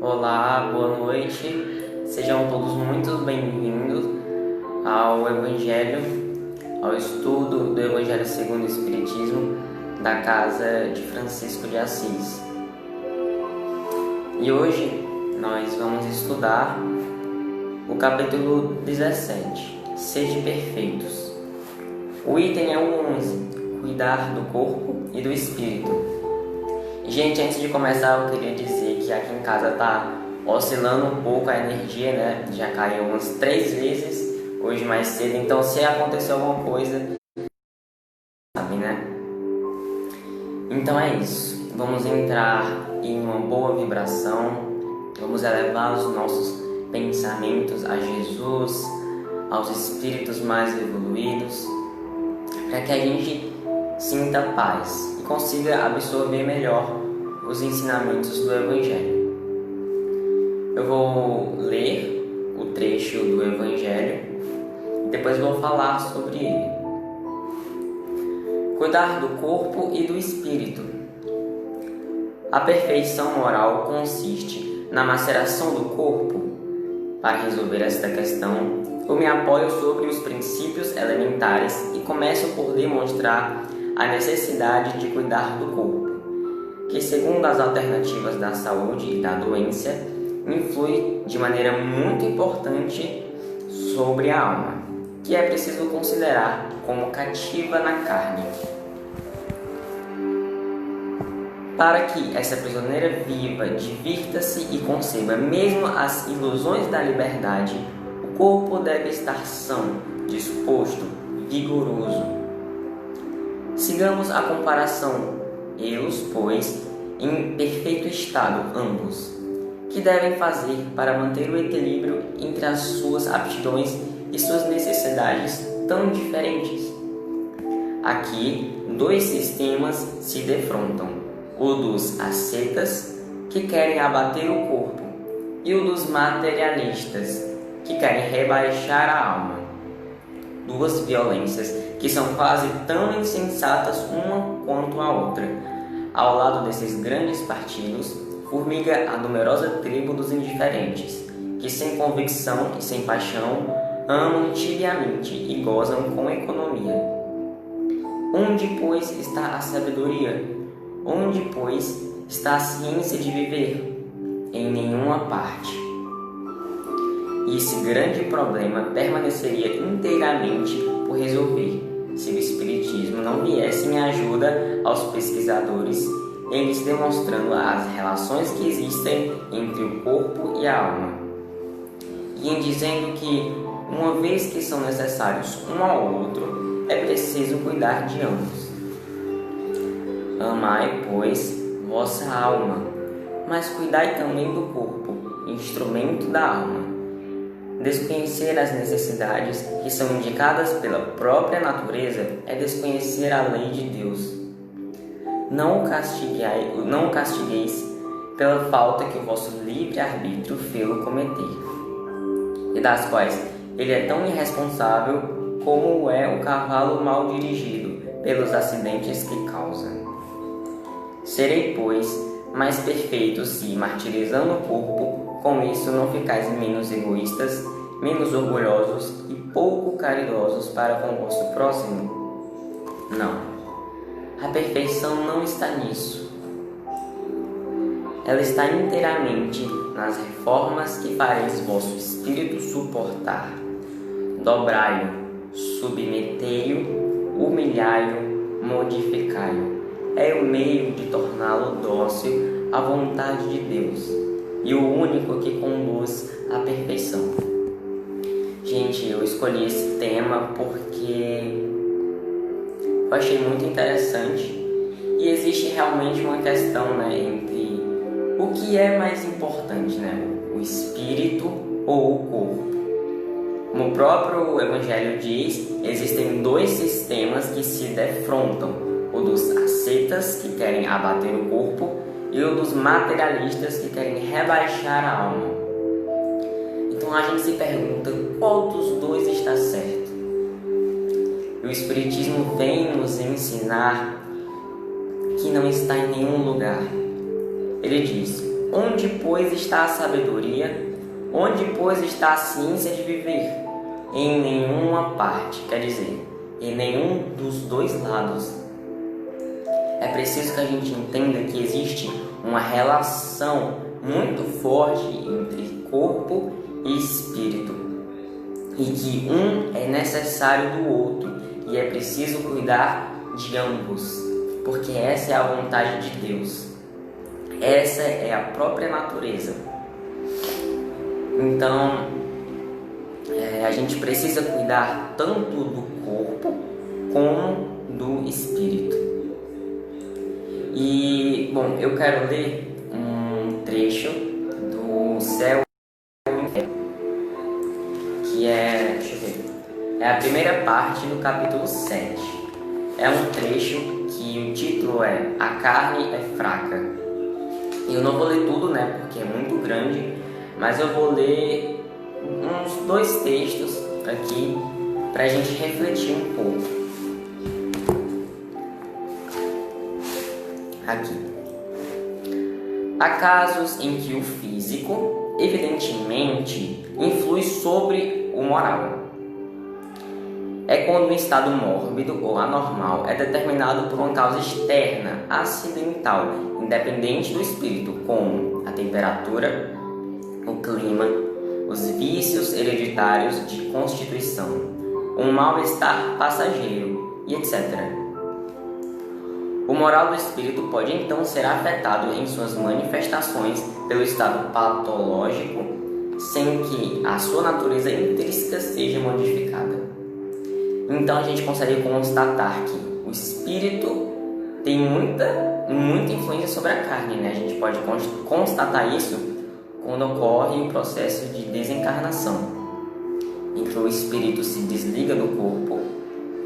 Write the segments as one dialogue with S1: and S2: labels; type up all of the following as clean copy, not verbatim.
S1: Olá, boa noite. Sejam todos muito bem-vindos ao Evangelho, ao estudo do Evangelho segundo o Espiritismo da Casa de Francisco de Assis. E hoje nós vamos estudar o capítulo 17, Sede Perfeitos. O item é o 11, Cuidar do Corpo e do Espírito. Gente, antes de começar eu queria dizer que aqui em casa tá oscilando um pouco a energia, né? Já caiu umas 3 vezes hoje mais cedo, então se acontecer alguma coisa, sabe, né? Então é isso, vamos entrar em uma boa vibração, vamos elevar os nossos pensamentos a Jesus, aos espíritos mais evoluídos, para que a gente sinta paz e consiga absorver melhor os ensinamentos do Evangelho. Eu vou ler o trecho do Evangelho e depois vou falar sobre ele. Cuidar do corpo e do espírito. A perfeição moral consiste na maceração do corpo. Para resolver esta questão, eu me apoio sobre os princípios elementares e começo por demonstrar a necessidade de cuidar do corpo, que, segundo as alternativas da saúde e da doença, influi de maneira muito importante sobre a alma, que é preciso considerar como cativa na carne. Para que essa prisioneira viva divirta-se e conceba mesmo as ilusões da liberdade, o corpo deve estar são, disposto, vigoroso. Sigamos a comparação, eles, pois, em perfeito estado ambos, que devem fazer para manter o equilíbrio entre as suas aptidões e suas necessidades tão diferentes. Aqui, 2 sistemas se defrontam, o dos ascetas, que querem abater o corpo, e o dos materialistas, que querem rebaixar a alma. 2 violências que são quase tão insensatas uma quanto a outra. Ao lado desses grandes partidos, formiga a numerosa tribo dos indiferentes, que sem convicção e sem paixão amam tibiamente e gozam com economia. Onde, pois, está a sabedoria? Onde, pois, está a ciência de viver? Em nenhuma parte. E esse grande problema permaneceria inteiramente por resolver, se o Espiritismo não viesse em ajuda aos pesquisadores, eles demonstrando as relações que existem entre o corpo e a alma, e em dizendo que, uma vez que são necessários um ao outro, é preciso cuidar de ambos. Amai, pois, vossa alma, mas cuidai também do corpo, instrumento da alma. Desconhecer as necessidades que são indicadas pela própria natureza é desconhecer a lei de Deus. Não o castigueis pela falta que o vosso livre-arbítrio fê-lo cometer, e das quais ele é tão irresponsável como é o cavalo mal dirigido pelos acidentes que causa. Serei, pois, mais perfeitos se, martirizando o corpo, com isso não ficais menos egoístas, menos orgulhosos e pouco caridosos para com o vosso próximo? Não. A perfeição não está nisso. Ela está inteiramente nas reformas que fareis vosso espírito suportar. Dobrai-o, submetei-o, humilhai-o, modificai-o. É o meio de torná-lo dócil à vontade de Deus e o único que conduz à perfeição. Gente, eu escolhi esse tema porque eu achei muito interessante e existe realmente uma questão, né, entre o que é mais importante, né, o espírito ou o corpo. Como o próprio Evangelho diz, existem 2 sistemas que se defrontam, o dos ascetas, que querem abater o corpo, e o dos materialistas, que querem rebaixar a alma. Então a gente se pergunta, qual dos 2 está certo? E o Espiritismo vem nos ensinar que não está em nenhum lugar. Ele diz, Onde, pois, está a sabedoria? Onde, pois, está a ciência de viver? Em nenhuma parte, quer dizer, em nenhum dos dois lados. É preciso que a gente entenda que existe uma relação muito forte entre corpo e espírito, e que um é necessário do outro, e é preciso cuidar de ambos, porque essa é a vontade de Deus, essa é a própria natureza. Então, a gente precisa cuidar tanto do corpo como do espírito. E, bom, eu quero ler um trecho do Céu e Inferno, que deixa eu ver, é a primeira parte do capítulo 7. É um trecho que o título é A Carne é Fraca. Eu não vou ler tudo, né, porque é muito grande, mas eu vou ler uns 2 textos aqui para a gente refletir um pouco. Aqui. Há casos em que o físico, evidentemente, influi sobre o moral. É quando um estado mórbido ou anormal é determinado por uma causa externa, acidental, independente do espírito, como a temperatura, o clima, os vícios hereditários de constituição, um mal-estar passageiro e etc. O moral do espírito pode então ser afetado em suas manifestações pelo estado patológico, sem que a sua natureza intrínseca seja modificada. Então a gente consegue constatar que o espírito tem muita influência sobre a carne, né? A gente pode constatar isso quando ocorre o processo de desencarnação, em que o espírito se desliga do corpo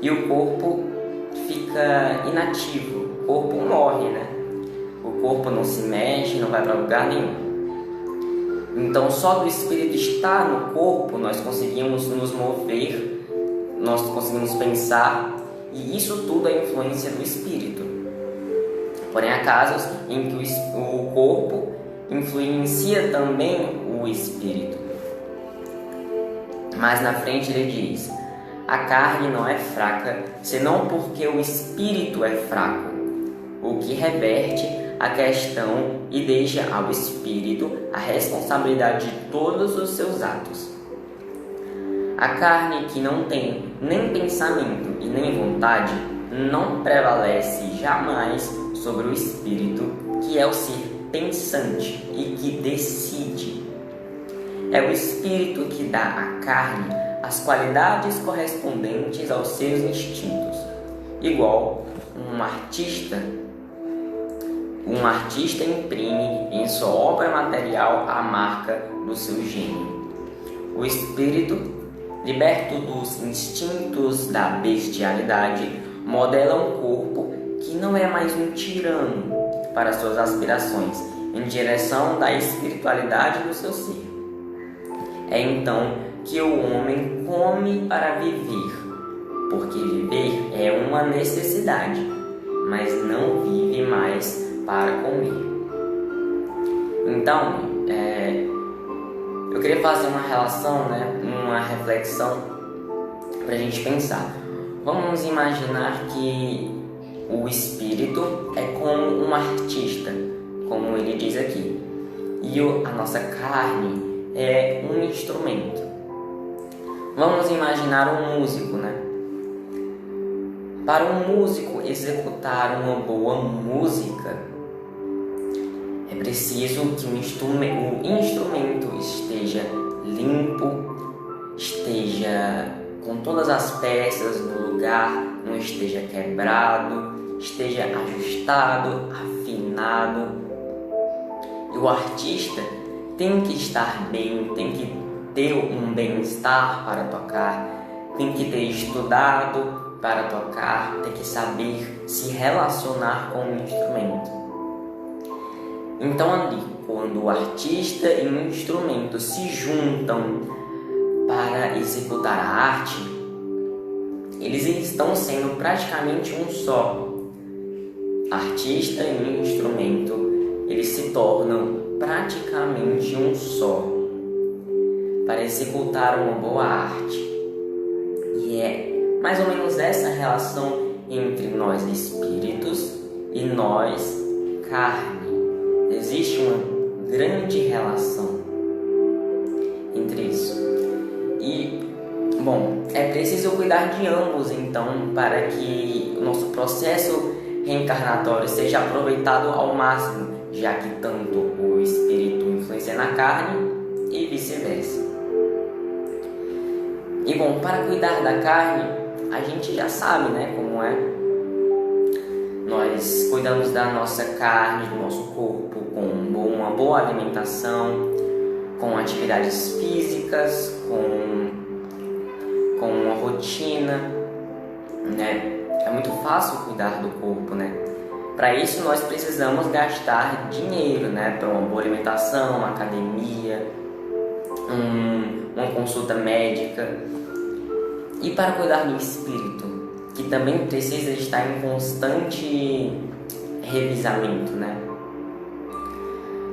S1: e o corpo fica inativo. O corpo morre, né? O corpo não se mexe, não vai para lugar nenhum. Então, só do espírito estar no corpo, nós conseguimos nos mover, nós conseguimos pensar, e isso tudo é influência do espírito. Porém, há casos em que o corpo influencia também o espírito. Mas na frente ele diz: a carne não é fraca, senão porque o espírito é fraco, o que reverte a questão e deixa ao espírito a responsabilidade de todos os seus atos. A carne que não tem nem pensamento e nem vontade não prevalece jamais sobre o espírito, que é o ser pensante e que decide. É o espírito que dá à carne as qualidades correspondentes aos seus instintos, igual um artista imprime em sua obra material a marca do seu gênio. O espírito, liberto dos instintos da bestialidade, modela um corpo que não é mais um tirano para suas aspirações em direção da espiritualidade do seu ser. É então que o homem come para viver, porque viver é uma necessidade, mas não vive mais para comer. Então, eu queria fazer uma relação, uma reflexão para a gente pensar. Vamos imaginar que o espírito é como um artista, como ele diz aqui, e a nossa carne é um instrumento. Vamos imaginar um músico, Para um músico executar uma boa música, é preciso que o instrumento esteja limpo, esteja com todas as peças no lugar, não esteja quebrado, esteja ajustado, afinado. E o artista tem que estar bem, tem que ter um bem-estar para tocar, tem que ter estudado para tocar, tem que saber se relacionar com o instrumento. Então ali, quando o artista e o instrumento se juntam para executar a arte, eles estão sendo praticamente um só. Artista e instrumento, eles se tornam praticamente um só, para executar uma boa arte. E é mais ou menos essa relação entre nós espíritos e nós carne. Existe uma grande relação entre isso. E, bom, é preciso cuidar de ambos, então, para que o nosso processo reencarnatório seja aproveitado ao máximo, já que tanto o espírito influencia na carne e vice-versa. E, bom, para cuidar da carne, a gente já sabe, né, como é. Nós cuidamos da nossa carne, do nosso corpo, com uma boa alimentação, com atividades físicas, com uma rotina, né? É muito fácil cuidar do corpo, né? Para isso nós precisamos gastar dinheiro, né? Para uma boa alimentação, uma academia, uma consulta médica. E para cuidar do espírito, que também precisa estar em constante revisamento, né?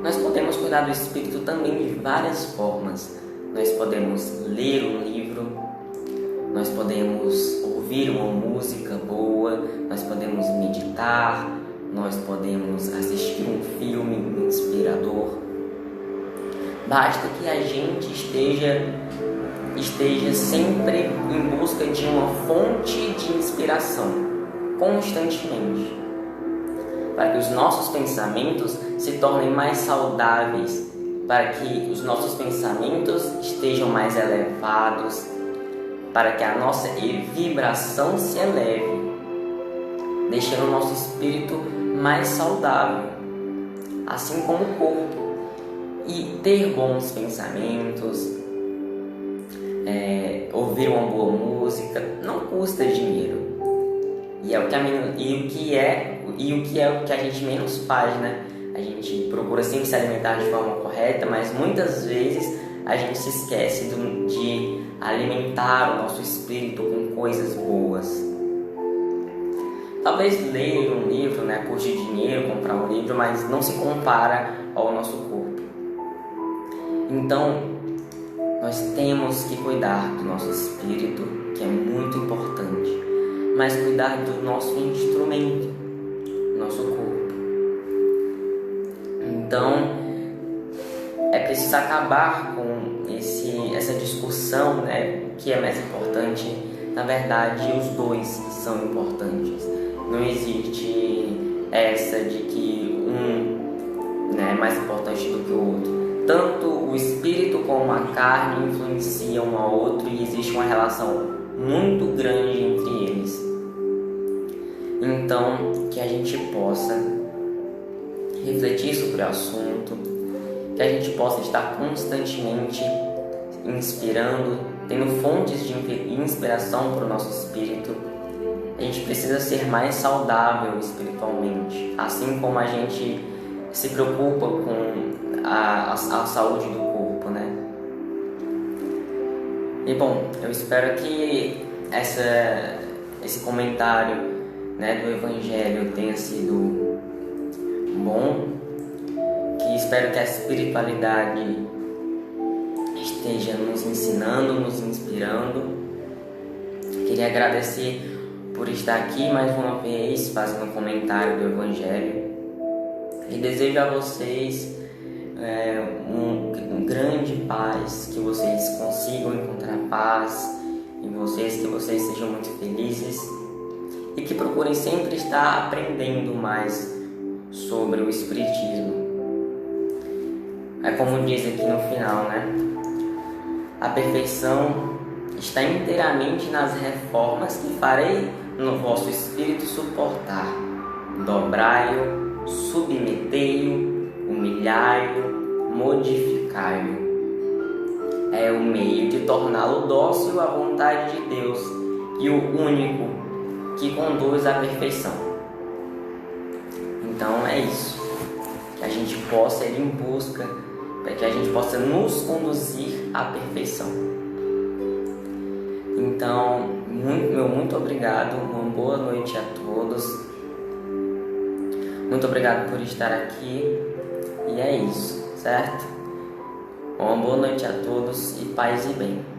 S1: Nós podemos cuidar do espírito também de várias formas. Nós podemos ler um livro, nós podemos ouvir uma música boa, nós podemos meditar, nós podemos assistir um filme inspirador. Basta que a gente esteja sempre em busca de uma fonte de inspiração, constantemente, para que os nossos pensamentos se tornem mais saudáveis, para que os nossos pensamentos estejam mais elevados, para que a nossa vibração se eleve, deixando o nosso espírito mais saudável, assim como o corpo. E ter bons pensamentos, ouvir uma boa música, não custa dinheiro. E o que a gente menos faz, né? A gente procura sempre se alimentar de forma correta, mas muitas vezes a gente se esquece de alimentar o nosso espírito com coisas boas. Talvez ler um livro, né, custe dinheiro, comprar um livro, mas não se compara ao nosso corpo. Então, nós temos que cuidar do nosso espírito, que é muito importante, mas cuidar do nosso instrumento, nosso corpo. Então, é preciso acabar com essa discussão, né? O que é mais importante. Na verdade, os dois são importantes. Não existe essa de que um, né, é mais importante do que o outro. Tanto o espírito como a carne influenciam um ao outro e existe uma relação muito grande entre eles. Então, que a gente possa refletir sobre o assunto, que a gente possa estar constantemente inspirando, tendo fontes de inspiração para o nosso espírito. A gente precisa ser mais saudável espiritualmente, assim como a gente se preocupa com a saúde do corpo, né? E bom, eu espero que esse comentário, né, do Evangelho tenha sido bom, que espero que a espiritualidade esteja nos ensinando, nos inspirando. Queria agradecer por estar aqui mais uma vez fazendo um comentário do Evangelho e desejo a vocês um grande paz, que vocês consigam encontrar paz em vocês, que vocês sejam muito felizes e que procurem sempre estar aprendendo mais sobre o Espiritismo. É como diz aqui no final, né? A perfeição está inteiramente nas reformas que farei no vosso espírito suportar. Dobrai-o, submetei-o, humilhai-o, modificai-o. É o meio de torná-lo dócil à vontade de Deus e o único que conduz à perfeição. Então é isso, que a gente possa ir em busca, para que a gente possa nos conduzir à perfeição. Então, muito obrigado, uma boa noite a todos. Muito obrigado por estar aqui. E é isso. certo? Uma boa noite a todos e paz e bem.